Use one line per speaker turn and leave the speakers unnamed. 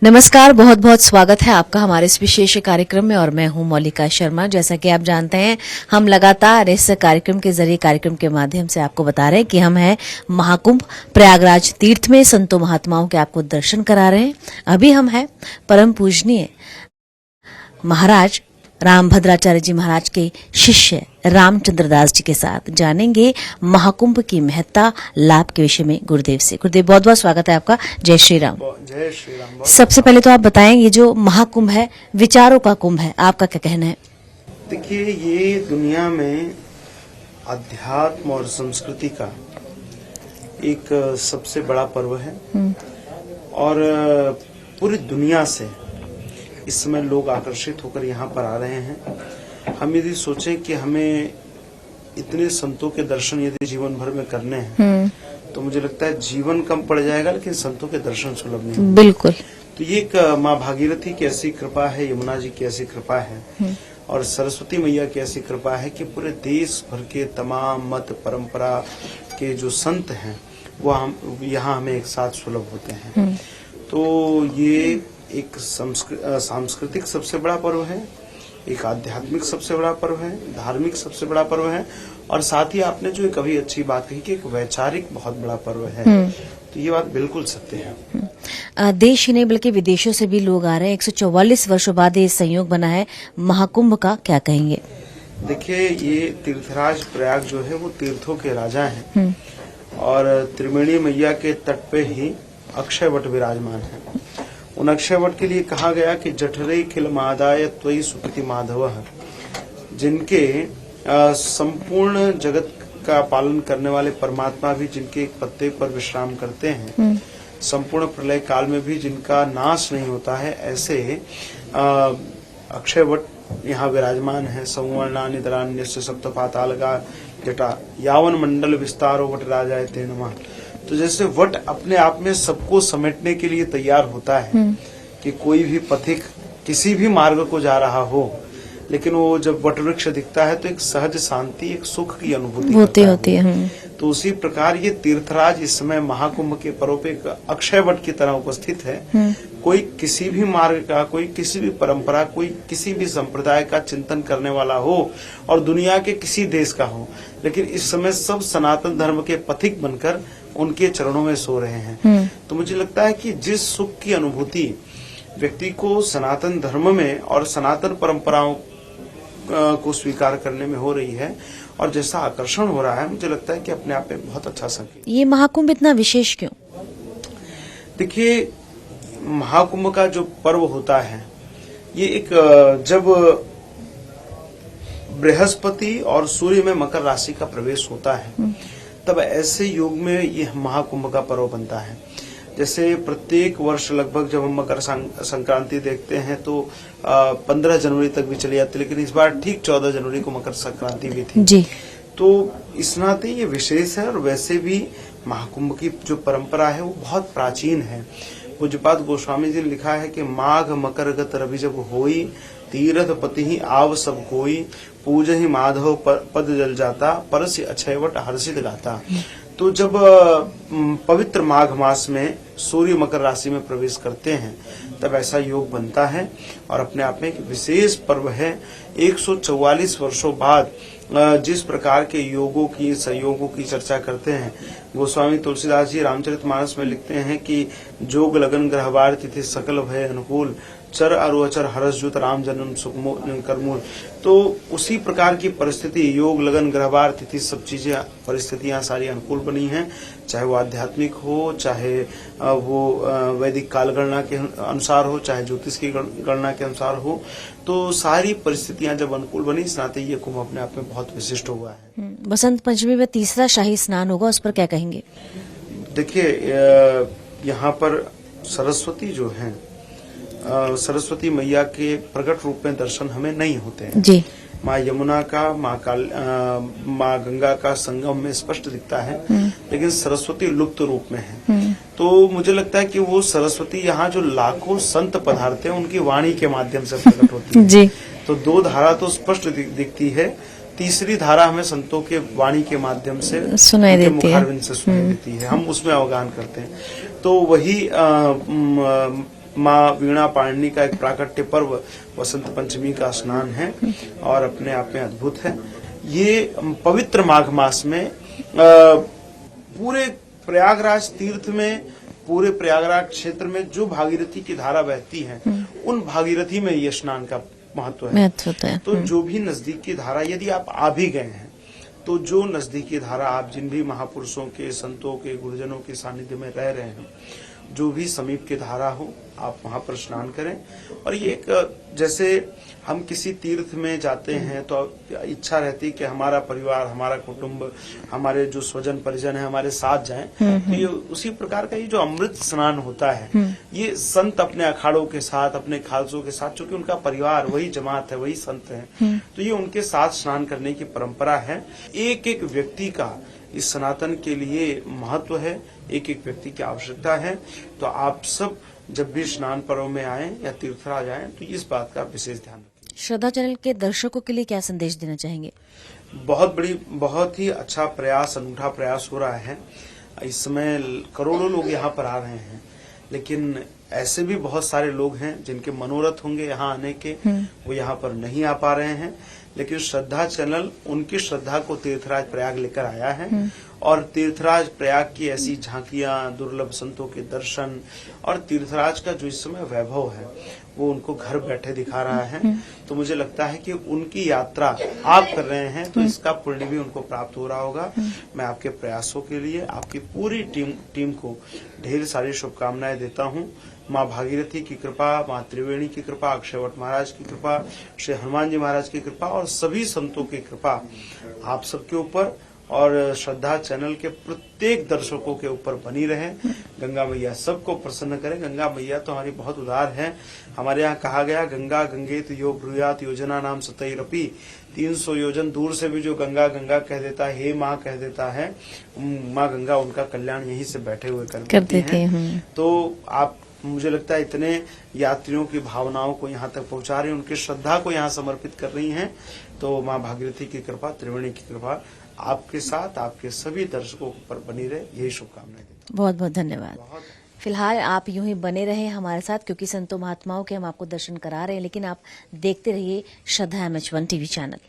नमस्कार, बहुत बहुत स्वागत है आपका हमारे इस विशेष कार्यक्रम में और मैं हूं मौलिका शर्मा। जैसा कि आप जानते हैं, हम लगातार इस कार्यक्रम के जरिए, कार्यक्रम के माध्यम से आपको बता रहे हैं कि हम हैं महाकुंभ प्रयागराज तीर्थ में, संतों महात्माओं के आपको दर्शन करा रहे हैं। अभी हम हैं परम पूजनीय महाराज रामभद्राचार्य जी महाराज के शिष्य रामचंद्र दास जी के साथ जानेंगे महाकुंभ की महत्ता, लाभ के विषय में गुरुदेव से। गुरुदेव, बहुत बहुत स्वागत है आपका। जय श्री राम।
जय श्री राम।
सबसे पहले तो आप बताएं, ये जो महाकुंभ है, विचारों का कुंभ है, आपका क्या कहना है?
देखिए, ये दुनिया में अध्यात्म और संस्कृति का एक सबसे बड़ा पर्व है और पूरी दुनिया से इस समय लोग आकर्षित होकर यहाँ पर आ रहे हैं। हम यदि सोचें कि हमें इतने संतों के दर्शन यदि जीवन भर में करने हैं तो मुझे लगता है जीवन कम पड़ जाएगा, लेकिन संतों के दर्शन सुलभ नहीं।
बिल्कुल।
तो ये एक माँ भागीरथी की ऐसी कृपा है, यमुना जी की ऐसी कृपा है और सरस्वती मैया की ऐसी कृपा है कि पूरे देश भर के तमाम मत परंपरा के जो संत हैं वो हम यहाँ हमें एक साथ सुलभ होते हैं। तो ये एक सांस्कृतिक सबसे बड़ा पर्व है, एक आध्यात्मिक सबसे बड़ा पर्व है, धार्मिक सबसे बड़ा पर्व है और साथ ही आपने जो एक अभी अच्छी बात कही कि एक वैचारिक बहुत बड़ा पर्व है, तो ये बात बिल्कुल सत्य है।
देश ही नहीं बल्कि विदेशों से भी लोग आ रहे हैं। 144 वर्षों बाद ये संयोग बना है महाकुंभ का, क्या कहेंगे?
देखिए, ये तीर्थराज प्रयाग जो है वो तीर्थों के राजा हैं और त्रिवेणी मैया के तट पे ही अक्षय वट विराजमान है। उन अक्षय वट के लिए कहा गया कि जठरे खिल मादाय त्वयि सुकृति माधव, जिनके संपूर्ण जगत का पालन करने वाले परमात्मा भी जिनके एक पत्ते पर विश्राम करते हैं, संपूर्ण प्रलय काल में भी जिनका नाश नहीं होता है, ऐसे अक्षय वट यहाँ विराजमान है। संवर्णा निधरान्य से सप्त पातालगा जटा यावन मंडल विस्तारो वट राजाय ते नमः। तो जैसे वट अपने आप में सबको समेटने के लिए तैयार होता है कि कोई भी पथिक किसी भी मार्ग को जा रहा हो, लेकिन वो जब वट वृक्ष दिखता है तो एक सहज शांति, एक सुख की अनुभूति होती है। तो उसी प्रकार ये तीर्थराज इस समय महाकुंभ के पर्व पे अक्षय वट की तरह उपस्थित है। कोई किसी भी मार्ग का, कोई किसी भी परंपरा, कोई किसी भी संप्रदाय का चिंतन करने वाला हो और दुनिया के किसी देश का हो, लेकिन इस समय सब सनातन धर्म के पथिक बनकर उनके चरणों में सो रहे हैं। तो मुझे लगता है कि जिस सुख की अनुभूति व्यक्ति को सनातन धर्म में और सनातन परंपराओं को स्वीकार करने में हो रही है और जैसा आकर्षण हो रहा है, मुझे लगता है कि अपने आप में बहुत अच्छा संकेत।
ये महाकुंभ इतना विशेष क्यों?
देखिए, महाकुंभ का जो पर्व होता है, ये एक जब बृहस्पति और सूर्य में मकर राशि का प्रवेश होता है, तब ऐसे योग में यह महाकुंभ का पर्व बनता है। जैसे प्रत्येक वर्ष लगभग जब हम मकर संक्रांति देखते हैं तो 15 जनवरी तक भी चली जाती, लेकिन इस बार ठीक 14 जनवरी को मकर संक्रांति भी थी
जी।
तो इस नाते ये विशेष है और वैसे भी महाकुंभ की जो परंपरा है वो बहुत प्राचीन है। पूज्यपाद गोस्वामी जी ने लिखा है कि माघ मकर गत रवि जब होई, तीर्थ पति ही आव सब कोई, पूज ही माधव पद जल जाता, परस्य अक्षयवट हर्षित गाता। तो जब पवित्र माघ मास में सूर्य मकर राशि में प्रवेश करते हैं तब ऐसा योग बनता है और अपने आप में एक विशेष पर्व है। 144 वर्षों बाद जिस प्रकार के योगों की, संयोगों की चर्चा करते हैं, गोस्वामी तुलसीदास जी रामचरितमानस में लिखते हैं कि जोग लगन ग्रहवार तिथि सकल भय अनुकूल, चर अरु अचर हरस जुत राम जन्म सुख करमूल। तो उसी प्रकार की परिस्थिति, योग लगन ग्रहवार तिथि, सब चीजें, परिस्थितियां सारी अनुकूल बनी हैं, चाहे वो आध्यात्मिक हो, चाहे वो वैदिक काल गणना के अनुसार हो, चाहे ज्योतिष की गणना के अनुसार हो। तो सारी परिस्थितियां जब अनुकूल बनी, इस नाते ये कुंभ अपने आप में बहुत विशिष्ट हुआ है।
बसंत पंचमी में तीसरा शाही स्नान होगा, उस पर क्या कहेंगे?
देखिए, यहाँ पर सरस्वती जो है, सरस्वती मैया के प्रकट रूप में दर्शन हमें नहीं होते हैं
जी।
माँ यमुना का, माँ गंगा का संगम में स्पष्ट दिखता है, लेकिन सरस्वती लुप्त रूप में है। तो मुझे लगता है कि वो सरस्वती यहाँ जो लाखों संत पधारते हैं उनकी वाणी के माध्यम से प्रकट होती है
जी।
तो दो धारा तो स्पष्ट दिखती है, तीसरी धारा हमें संतों के वाणी के माध्यम से
सुनाई देती है,
मुखारविंद से सुनाई देती है, हम उसमें अवगान करते हैं। तो वही माँ वीणा पाणिनी का एक प्राकट्य पर्व वसंत पंचमी का स्नान है और अपने आप में अद्भुत है। ये पवित्र माघ मास में पूरे प्रयागराज तीर्थ में, पूरे प्रयागराज क्षेत्र में जो भागीरथी की धारा बहती है, उन भागीरथी में ये स्नान का महत्व है। तो जो भी नजदीक की धारा, यदि आप आ भी गए हैं तो जो नजदीकी धारा, आप जिन भी महापुरुषों के, संतों के, गुरुजनों के सानिध्य में रह रहे हैं, जो भी समीप की धारा हो, आप वहां पर स्नान करें। और ये एक, जैसे हम किसी तीर्थ में जाते हैं तो इच्छा रहती है कि हमारा परिवार, हमारा कुटुंब, हमारे जो स्वजन परिजन है हमारे साथ जाएं। तो ये उसी प्रकार का ये जो अमृत स्नान होता है, ये संत अपने अखाड़ों के साथ, अपने खालसों के साथ, चूंकि उनका परिवार वही जमात है, वही संत है, तो ये उनके साथ स्नान करने की परंपरा है। एक एक व्यक्ति का इस सनातन के लिए महत्व है, एक एक व्यक्ति की आवश्यकता है। तो आप सब जब भी स्नान पर्व में आए या तीर्थराज आए तो इस बात का विशेष ध्यान रखें।
श्रद्धा चैनल के दर्शकों के लिए क्या संदेश देना चाहेंगे?
बहुत ही अच्छा प्रयास, अनूठा प्रयास हो रहा है। इस समय करोड़ों लोग यहाँ पर आ रहे हैं, लेकिन ऐसे भी बहुत सारे लोग हैं जिनके मनोरथ होंगे यहाँ आने के, वो यहाँ पर नहीं आ पा रहे हैं। लेकिन श्रद्धा चैनल उनकी श्रद्धा को तीर्थराज प्रयाग लेकर आया है और तीर्थराज प्रयाग की ऐसी झांकियां, दुर्लभ संतों के दर्शन और तीर्थराज का जो इस समय वैभव है वो उनको घर बैठे दिखा रहा है। तो मुझे लगता है कि उनकी यात्रा आप कर रहे हैं तो इसका पुण्य भी उनको प्राप्त हो रहा होगा। मैं आपके प्रयासों के लिए आपकी पूरी टीम को ढेर सारी शुभकामनाएं देता हूं। माँ भागीरथी की कृपा, माँ त्रिवेणी की कृपा, अक्षयवट महाराज की कृपा, श्री हनुमान जी महाराज की कृपा और सभी संतों की कृपा आप सबके ऊपर और श्रद्धा चैनल के प्रत्येक दर्शकों के ऊपर बनी रहे। गंगा मैया सबको प्रसन्न करें। गंगा मैया तो हमारी बहुत उदार है। हमारे यहाँ कहा गया, गंगा गंगेत यो ब्रूयात योजना नाम सतैरपि। 300 योजन दूर से भी जो गंगा गंगा कह देता है, हे माँ कह देता है, माँ गंगा उनका कल्याण यहीं से बैठे हुए कर देती हैं। तो आप, मुझे लगता है इतने यात्रियों की भावनाओं को यहाँ तक पहुँचा रही हैं, उनकी श्रद्धा को यहाँ समर्पित कर रही हैं। तो माँ भागीरथी की कृपा, त्रिवेणी की कृपा आपके साथ, आपके सभी दर्शकों पर बनी रहे, यही शुभकामनाएं देता हूं।
बहुत बहुत धन्यवाद। फिलहाल आप यूं ही बने रहे हमारे साथ, क्योंकि संतों महात्माओं के हम आपको दर्शन करा रहे हैं, लेकिन आप देखते रहिए श्रद्धा MH1 TV चैनल।